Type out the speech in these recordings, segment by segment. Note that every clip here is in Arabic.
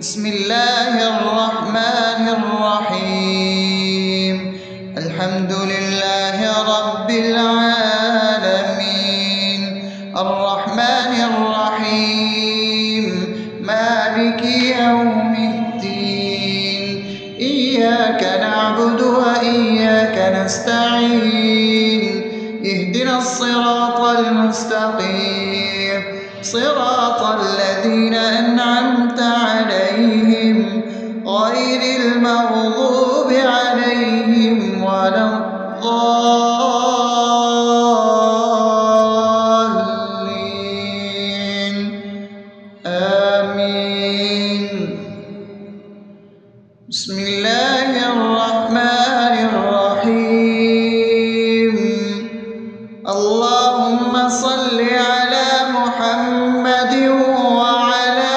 بسم الله الرحمن الرحيم. الحمد لله رب العالمين، الرحمن الرحيم، مالك يوم الدين. إياك نعبد وإياك نستعين، اهدنا الصراط المستقيم، صراط الذين أنعمت عليهم غير المغضوب عليهم ولا الضالين. آمين. بسم الله الرحمن الرحيم. اللهم صل على محمد وعلى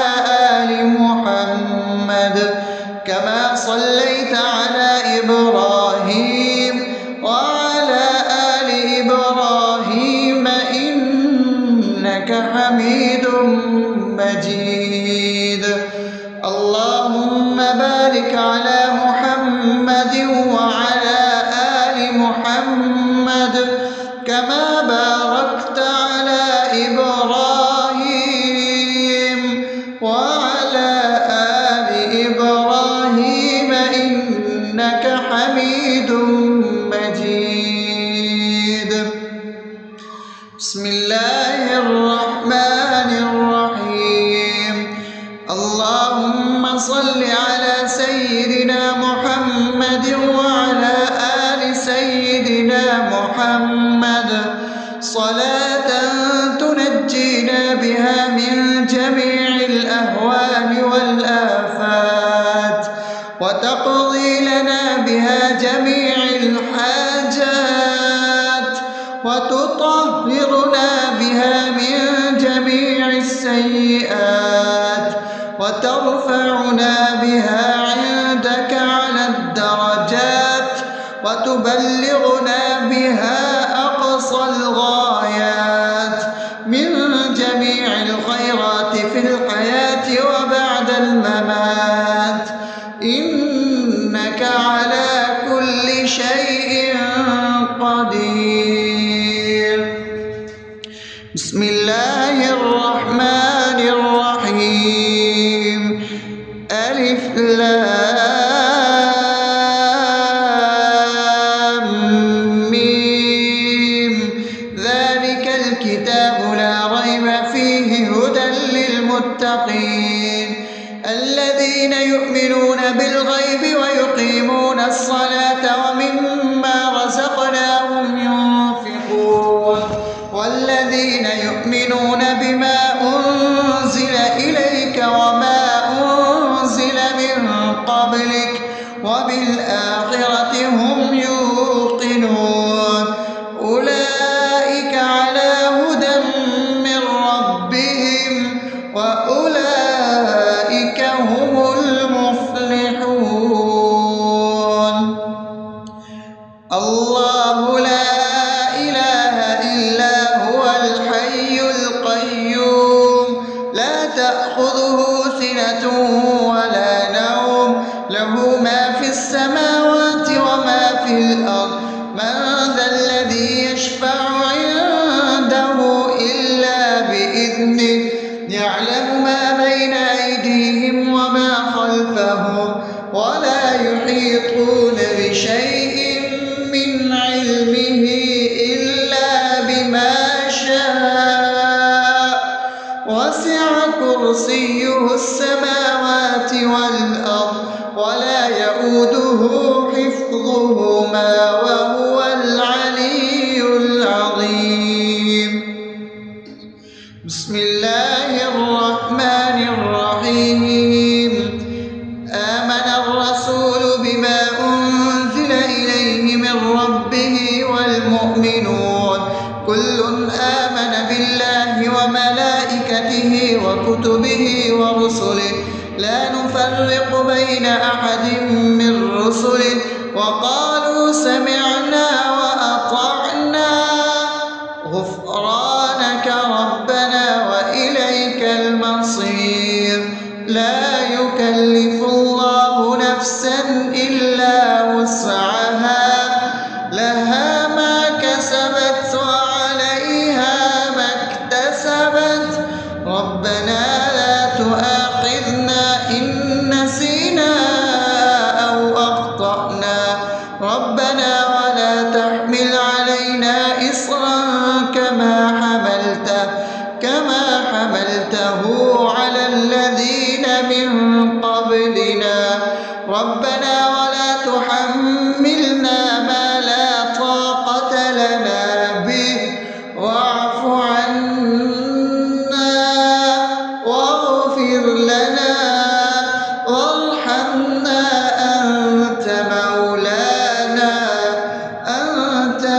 آل محمد كما صليت على إبراهيم وعلى آل إبراهيم إنك حميد مجيد. اللهم بارك على محمد وعلى آل محمد كما باركت على إبراهيم وعلى آل إبراهيم إنك حميد مجيد. بسم الله الرحمن الرحيم. اللهم صل على سيدنا محمد وعلى آل سيدنا محمد صلاة تنجينا بها من جميع الأهوال والآفات، وتقضي لنا بها جميع الحاجات، وتطهرنا بها من جميع السيئات، وترفعنا بها عندك على الدرجات، وتبلغنا بها أقصى الغايات من جميع الخيرات في الحياة وبعد الممات، إنك على كل شيء قدير. بسم الله الرحمن الرحيم. ألف لام ميم. ذلك الكتاب لا ريب فيه هدى للمتقين الذين يؤمنون بالغيب ويقيمون الصلاة ومما رزقناهم ينفقون والذين يؤمنون بما أنزل إليك وما أنزل من قبلك وبالآخرة هم يوقنون أولئك على هدى من ربهم وأولئك هم المفلحون. الله لا إله إلا هو الحي القيوم لا تأخذه سنة ولا نوم له ما في السماوات وما في الأرض من ذا الذي يشفع عنده إلا بإذنه يعلم ما بين أيديهم وما خلفهم ولا يحيطون بشيء من علمه إلا بما شاء وسع كرسيه السماوات والأرض ولا يؤوده حفظهما وهو العلي العظيم. بسم الله الرحمن الرحيم. آمن الرسول بما أنزل إليه من ربه والمؤمنون كل آمن بالله وملائكته وكتبه ورسله لا نفرق بين أحد من رسله وقالوا سمعنا وأطعنا غفرانك ربنا وإليك المصير. لا يكلف يكلف الله نفسا إلا وسعها لها ما كسبت وعليها ما اكتسبت ربنا لا تؤاخذنا إن نسينا أو أخطأنا ربنا ولا تحمل علينا إصرا كما حملته على الذين من قبلنا ربنا ولا تحملنا ما لا طاقة لنا به واعف عنا واغفر لنا وارحمنا أنت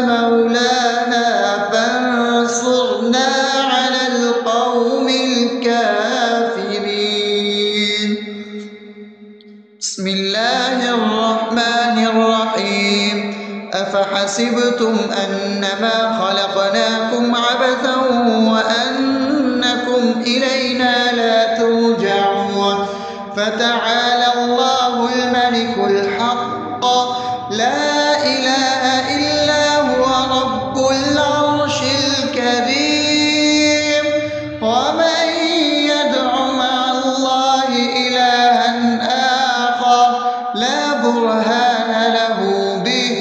مولانا فانصرنا على القوم الكافرين. بسم الله الرحمن الرحيم أفحسبتم أنما خلقناكم عبثا وأنكم إلينا لا ترجعون فتعالى الله الملك الحق لا إله إلا هو رب العرش الكريم ومن يدع مع الله إلها آخر لا برهان له به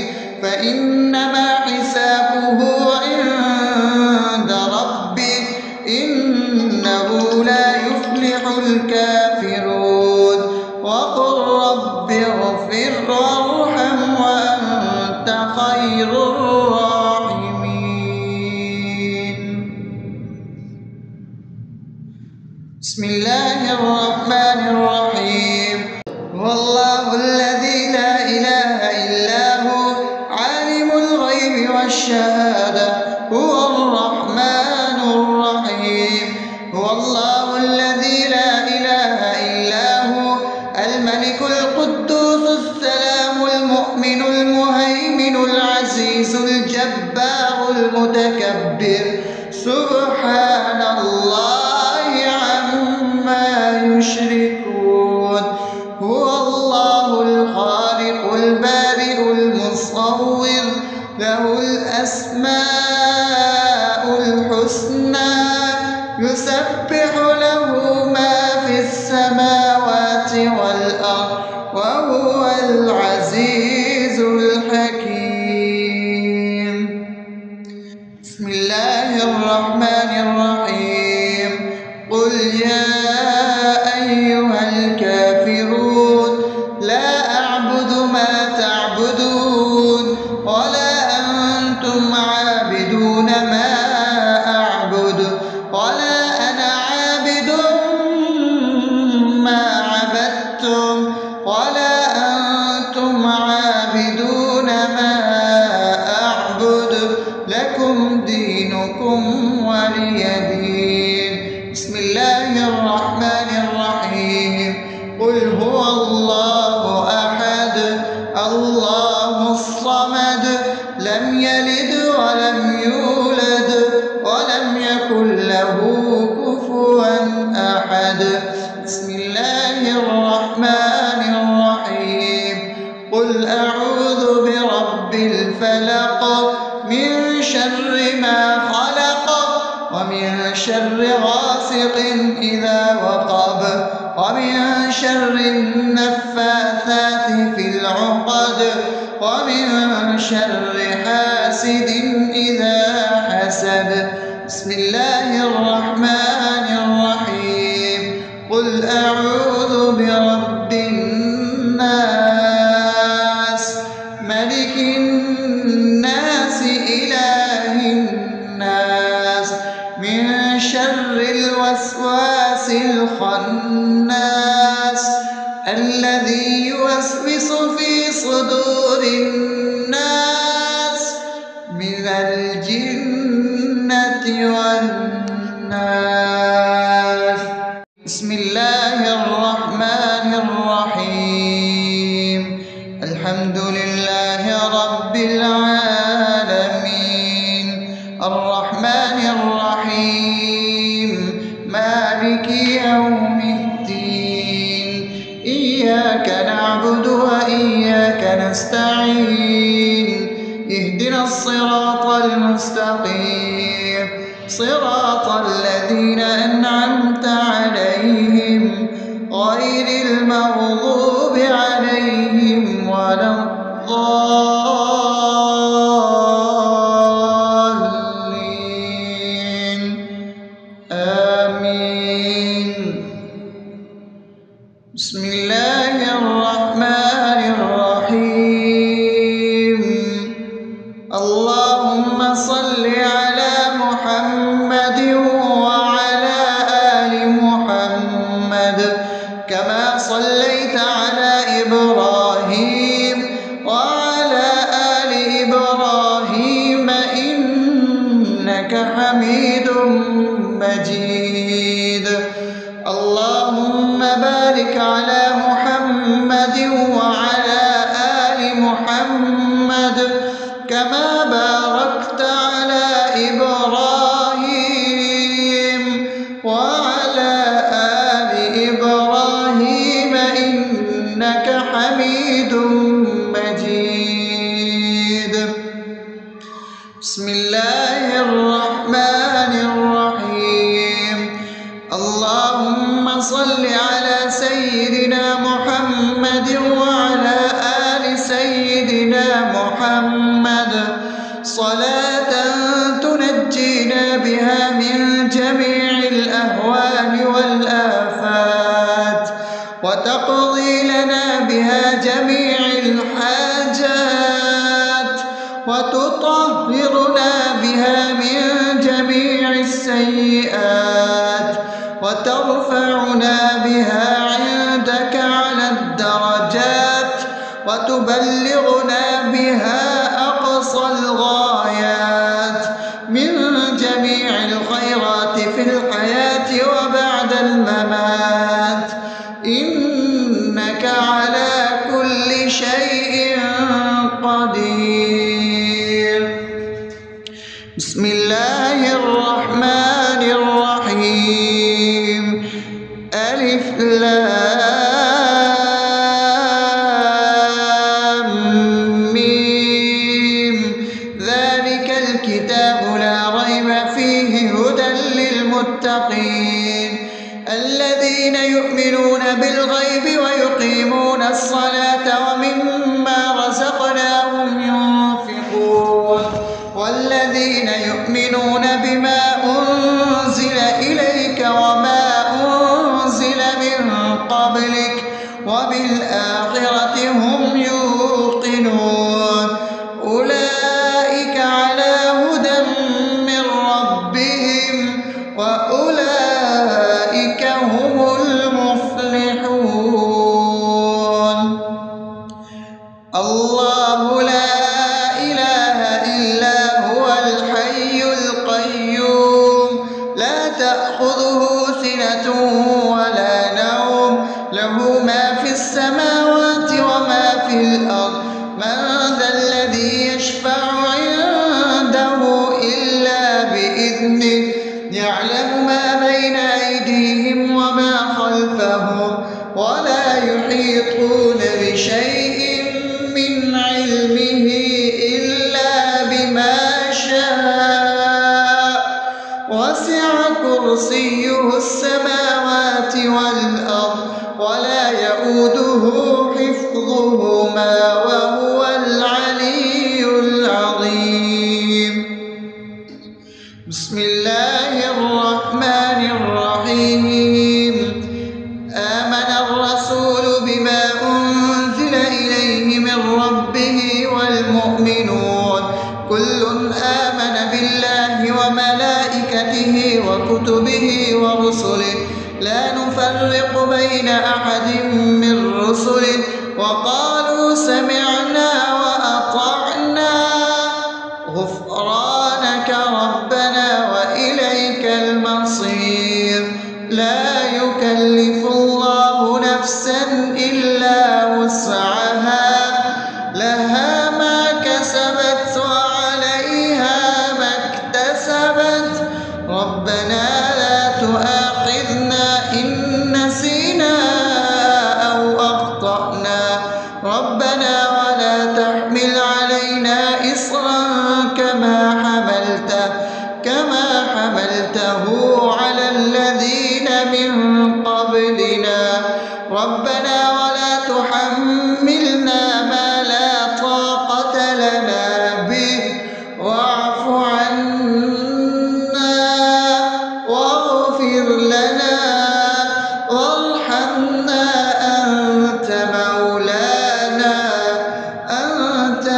فإنما حسابه عند ربه إنه لا يفلح الكافرون وقل رب اغفر وارحم وأنت خير الراحمين. بسم الله الرحمن الرحيم هو الله الذي لا إله إلا هو عالم الغيب والشهادة هو الرحمن الرحيم هو الله الذي لا إله إلا هو الملك القدوس السلام المؤمن المهيمن العزيز الجبار المتكبر سبحان الله عما يشركون هو الله الخالق البارئ المصور له الأسماء الحسنى يسبح له ما في السماوات والأرض وهو العزيز الحكيم. بسم الله الرحمن الرحيم قل يا أيها الكافرون لا أعبد ما تعبدون ولا أنتم عابدون ما أعبد ولا أنا عابد ما عبدتم ولا أنتم عابدون ما أعبد لكم دينكم ولي دين. بسم الله الرحمن الرحيم قل هو الله أحد الله الصمد لم يلد ولم يولد ولم يكن له كفوا أحد. بسم الله الرحمن الرحيم قل أعوذ برب الفلق من شر ما خلق ومن شر غاسق إذا وقب ومن شر النفاثات في العقد ومن شر حاسد إذا حسد. بسم الله الرحمن الرحيم قل أعوذ برب الناس ملك الناس إله الناس من شر الوسواس الخناس الذي يوسوس في صدور الناس من الجنة والناس. بسم الله الرحمن الرحيم الحمد لله رب العالمين الرحمن الرحيم مالك يوم الدين إياك نعبد وإياك نستعين اهدنا الصراط المستقيم صراط الذين أنعمت عليهم غير المغضوب عليهم ولا الضالين آمين. بسم الله الرحمن الرحيم. اللهم صل على محمد وعلى آل محمد كما صليت على إبراهيم وعلى آل إبراهيم إنك حميد مجيد. اللهم بارك على محمد وعلى آل محمد كما باركت على إبراهيم وعلى آل إبراهيم إنك حميد مجيد. بسم الله الرحمن الرحيم. اللهم صل على سيدنا محمد وعلى آل سيدنا محمد صلاة تنجينا بها من جميع الأهوال والآفات وتقضي لنا بها جميع الحاجات وتطهرنا بها من جميع السيئات وترفعنا بها عندك على الدرجات وتبلغنا بها أقصى الغايات من جميع الخيرات في الحياة وبعد الممات إنك على كل شيء قدير. بسم الله الرحمن الرحيم. ألف لام ميم ذلك الكتاب لا ريب فيه هدى للمتقين الذين يؤمنون بالغيب ويقيمون الصلاة ومما رزقناهم ينفقون والذين يؤمنون بما أنزل إليك وما أنزل من قبلك وبالآخرة هم يوقنون أولئك على هدى من ربهم وأولئك هم المفلحون. الله لا إله إلا هو الحي القيوم لا تأخذه سنة ولا نوم له ما في السماوات وما في الأرض من ذا الذي يشفع عنده إلا بإذنه يعلم ما بين أيديهم وما خلفهم ولا يحيطون بشيء من علمه إلا بما شاء وسع كرسيه السماوات والأرض ولا يؤوده حفظهما وهو العلي العظيم. بسم الله الرحمن الرحيم. آمن الرسول بما أنزل إليه من ربه والمؤمنون كل آمن بالله وملائكته وكتبه ورسله لا نفرق بين أحد من رسله وقالوا سمعنا وأطعنا غفرانك ربنا وإليك المصير. لا يكلف الله نفسا إلا وسعها لها ما كسبت وعليها ما اكتسبت ربنا لا تؤاخذنا إن نسينا أو أخطأنا ربنا ولا تحملنا ما لا طاقة لنا به واعف عنا واغفر لنا وارحمنا أنت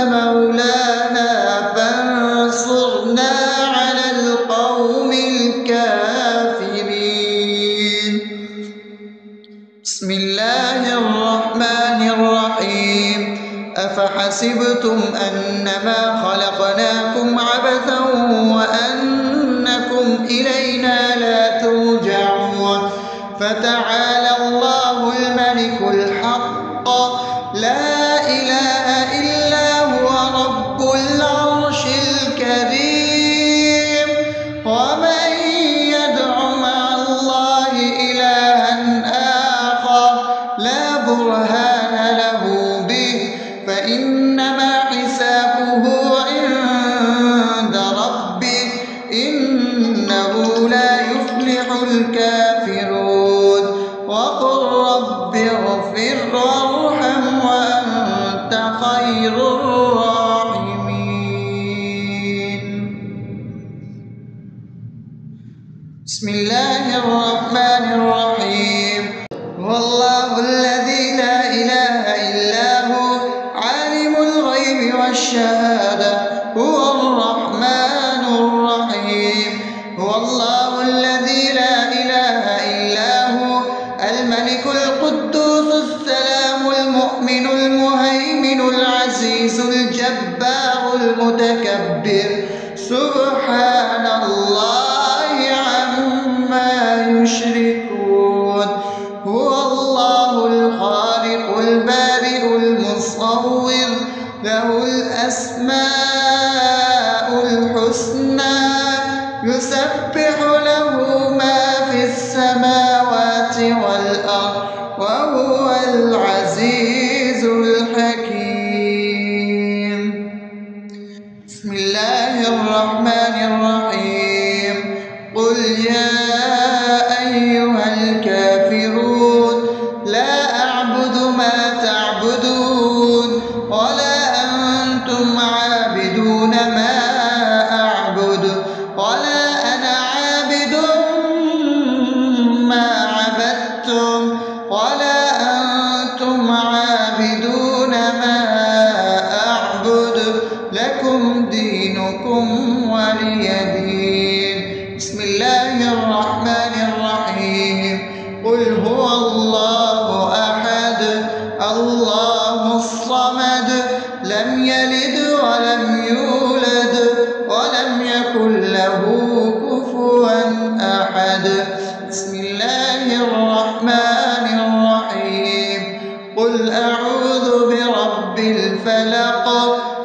مولانا فانصرنا على القوم الكافرين. بسم الله الرحمن الرحيم. أفحسبتم أنما خلقناكم عبثا وأنكم إلينا لا ترجعون فتعالى الله الملك الحق لا إله إلا هو رب العرش الكريم. ومن يدع مع الله إلها آخر لا برهان له به فإنما حسابه عند ربه إنه لا يفلح الكافرون. وقل رب اغفر وارحم وأنت خير الراحمين. بسم الله الرحمن الرحيم. هو الله الذي لا إله إلا هو عالم الغيب والشهادة هو الرحمن الرحيم. هو الله الذي لا إله إلا هو الملك القدوس السلام المؤمن المهيمن العزيز الجبار المتكبر سبحان الله عما يشركون. هو الله الخالق البارئ المصور له الأسماء الحسنى يسبح له ما في السماوات والأرض وهو العزيز الحكيم. بسم الله الرحمن الرحيم. قل يا أيها الكافرون لا أعبد ما تعبدون ولا أنتم عابدون ما أعبد ولا أنا عابد ما عبدتم ولا أنتم عابدون ما أعبد لكم دينكم ولي دين. بسم الله الرحمن الرحيم. قل هو الله أحد الله الصمد لم يلد ولم يولد ولم يكن له كفوا أحد. بسم الله الرحمن الرحيم. قل أعوذ برب الفلق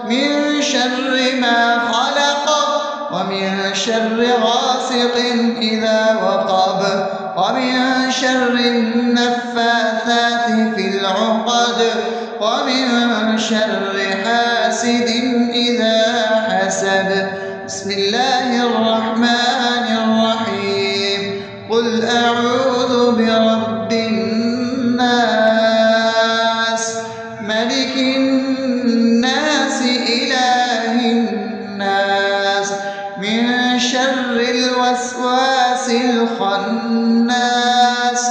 من شر ما خلق ومن شر غاسق إذا وقب ومن شر النفاثات في العقد ومن شر حاسد إذا حسد. بسم الله الرحمن الرحيم. قل أعوذ برب الناس ملك الناس إله الناس من شر الوسواس الخناس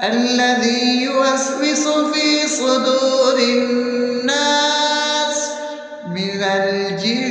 الذي يوسوس في صدور الناس من الجن